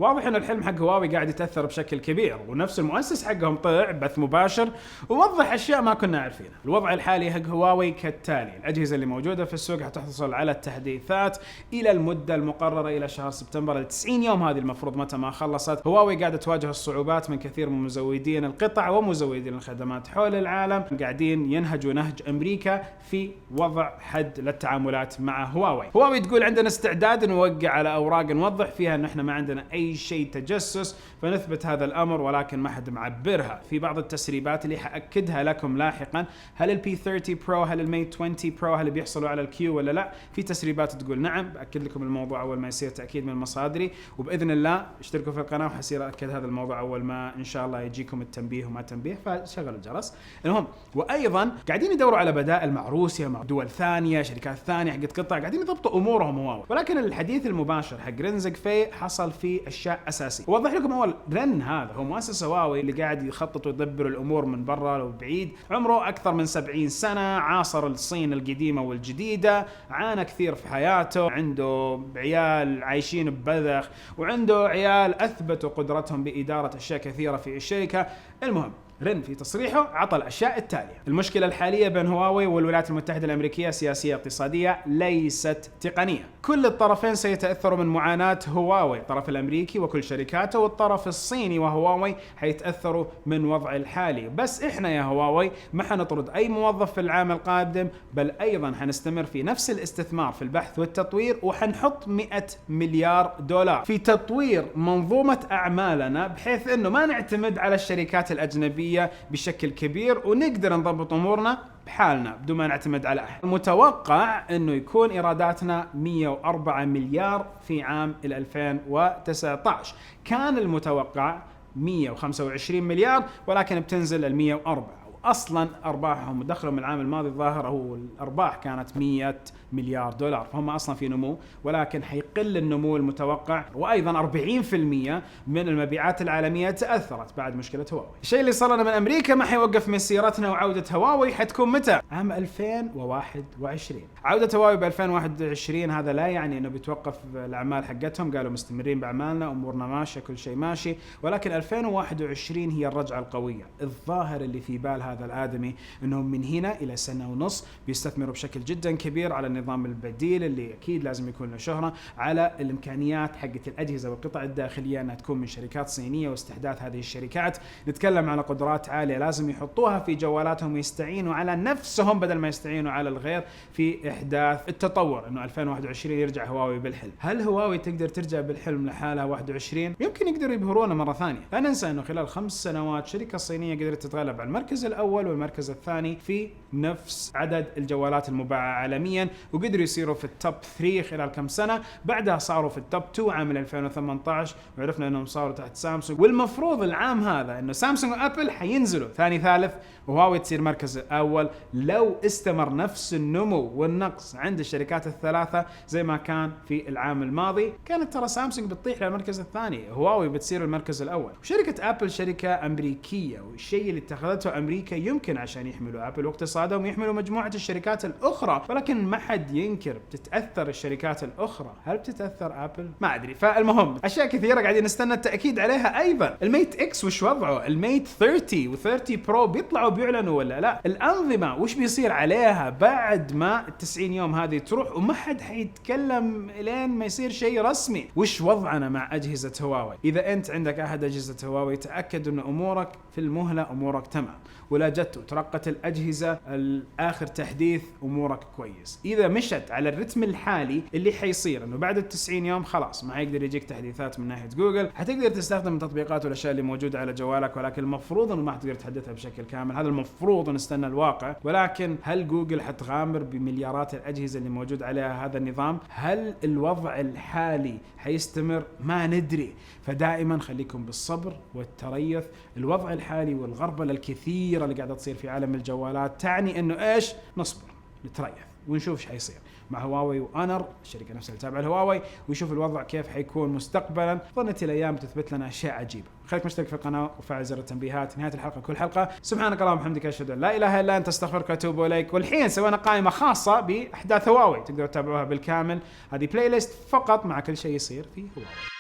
واضح ان الحلم حق هواوي قاعد يتاثر بشكل كبير، ونفس المؤسس حقهم طلع بث مباشر ووضح اشياء ما كنا عارفينها. الوضع الحالي حق هواوي كالتالي: الاجهزه اللي موجوده في السوق حتحصل على التحديثات الى المده المقرره الى شهر سبتمبر، ال 90 يوم هذه المفروض متى ما خلصت. هواوي قاعده تواجه الصعوبات من كثير من مزودين القطع ومزودين الخدمات حول العالم، قاعدين ينهجوا نهج امريكا في وضع حد للتعاملات مع هواوي. هواوي تقول عندنا استعداد نوقع على اوراق نوضح فيها ان احنا ما عندنا اي شيء تجسس فنثبت هذا الامر، ولكن ما حد معبرها. في بعض التسريبات اللي حاكدها لكم لاحقا، هل البي 30 برو، هل الميت 20 برو، هل بيحصلوا على الكيو ولا لا؟ في تسريبات تقول نعم. باكد لكم الموضوع اول ما يصير تاكيد من مصادري، وباذن الله اشتركوا في القناه وحصير اكد هذا الموضوع اول ما ان شاء الله يجيكم التنبيه وما تنبيه، فشغلوا الجرس. المهم، وايضا قاعدين يدوروا على بدائل مع روسيا، مع دول ثانيه، شركات ثانيه حقت قطع، قاعدين يضبطوا امورهم هواوي. ولكن الحديث المباشر حق رن زقفي حصل فيه اشياء اساسيه. اوضح لكم اول، رن هذا هو مؤسس هواوي اللي قاعد يخطط ويدبر الامور من برا وبعيد، عمره اكثر من 70 سنه، عاصر الصين القديمه والجديده، عانى كثير في حياته، عنده عيال عايشين ببذخ، وعنده عيال اثبتوا قدرتهم باداره اشياء كثيره في الشركه. المهم، رن في تصريحه عطى الاشياء التاليه: المشكله الحاليه بين هواوي والولايات المتحده الامريكيه سياسيه اقتصاديه ليست تقنيه. كل الطرفين سيتاثروا من معاناه هواوي، الطرف الامريكي وكل شركاته، والطرف الصيني وهواوي حيتاثروا من وضع الحالي. بس احنا يا هواوي ما حنطرد اي موظف في العام القادم، بل ايضا حنستمر في نفس الاستثمار في البحث والتطوير، وحنحط 100 مليار دولار في تطوير منظومه اعمالنا، بحيث انه ما نعتمد على الشركات الاجنبيه بشكل كبير، ونقدر نضبط امورنا بحالنا بدون ما نعتمد على احد. متوقع انه يكون ايراداتنا 104 مليار في عام 2019. كان المتوقع 125 مليار، ولكن بتنزل ال 104. اصلا ارباحهم ودخلهم العام الماضي الظاهر او الارباح كانت 100 مليار دولار، فهم اصلا في نمو، ولكن حيقل النمو المتوقع. وايضا 40% من المبيعات العالميه تاثرت بعد مشكله هواوي. الشيء اللي صار لنا من امريكا ما حيوقف مسيرتنا، وعوده هواوي حتكون متى؟ عام 2021. عوده هواوي ب 2021 هذا لا يعني انه بيتوقف الاعمال حقتهم، قالوا مستمرين باعمالنا، امورنا ماشيه، كل شيء ماشي، ولكن 2021 هي الرجعه القويه. الظاهر اللي في بال هذا الآدمي انهم من هنا الى سنة ونص بيستثمروا بشكل جدا كبير على النظام البديل اللي اكيد لازم يكون له شهرة، على الامكانيات حقت الاجهزة والقطع الداخلية انها تكون من شركات صينية واستحداث هذه الشركات. نتكلم على قدرات عالية لازم يحطوها في جوالاتهم ويستعينوا على نفسهم بدل ما يستعينوا على الغير في احداث التطور، انه 2021 يرجع هواوي بالحلم. هل هواوي تقدر ترجع بالحلم لحالها 21؟ يمكن يقدروا يبهرونا مرة ثانية. لا ننسى انه خلال 5 سنوات شركة صينية قدرت تتغلب على المركز الأول والمركز الثاني في نفس عدد الجوالات المباعة عالميا، وقدروا يصيروا في التوب 3 خلال كم سنة. بعدها صاروا في التوب 2 عام 2018، وعرفنا انهم صاروا تحت سامسونج. والمفروض العام هذا انه سامسونج وابل حينزلوا ثاني ثالث، وهواوي تصير مركز الاول، لو استمر نفس النمو والنقص عند الشركات الثلاثة زي ما كان في العام الماضي. كانت ترى سامسونج بتطيح للمركز الثاني، هواوي بتصير المركز الاول. وشركة ابل شركة امريكية، والشيء اللي اتخذته امريكا يمكن عشان يحملوا ابل واقتصادهم يحملوا مجموعة الشركات الاخرى، ولكن ما حد ينكر بتتاثر الشركات الاخرى. هل بتتاثر ابل؟ ما ادري. فالمهم اشياء كثيرة قاعدين نستنى التاكيد عليها. ايضا الميت اكس وش وضعه؟ الميت 30 و30 برو بيطلعوا بيعلنوا ولا لا؟ الانظمة وش بيصير عليها بعد ما ال90 يوم هذه تروح وما حد حيتكلم لين ما يصير شيء رسمي؟ وش وضعنا مع اجهزة هواوي؟ اذا انت عندك احد اجهزة هواوي تاكد ان امورك في المهلة، امورك تمام، ولا جت وترقت الأجهزة الآخر تحديث أمورك كويس. إذا مشت على الرتم الحالي اللي حيصير إنه بعد 90 يوم خلاص ما حيقدر يجيك تحديثات من ناحية جوجل، حتقدر تستخدم التطبيقات والأشياء اللي موجودة على جوالك، ولكن المفروض إنه ما حتقدر تحدثها بشكل كامل. هذا المفروض نستنى الواقع. ولكن هل جوجل حتغامر بمليارات الأجهزة اللي موجود عليها هذا النظام؟ هل الوضع الحالي حيستمر؟ ما ندري. فدائما خليكم بالصبر والتريث. الوضع الحالي والغربلة الكثيرة اللي قاعدة تصير في عالم الجوالات تعني انه ايش؟ نصبر، نتريث ونشوف ايش حيصير مع هواوي وانر، الشركة نفسها اللي تابعة لهواوي، ونشوف الوضع كيف حيكون مستقبلا. ظنت الايام تثبت لنا اشياء عجيبة. خليك مشترك في القناة وفعل زر التنبيهات. نهاية الحلقة كل حلقة سبحانك اللهم وبحمدك اشهد ان لا اله الا انت استغفرك واتوب اليك. والحين سوينا قائمة خاصة باحداث هواوي تقدروا تتابعوها بالكامل. هذه بلاي ليست فقط مع كل شيء يصير في هواوي.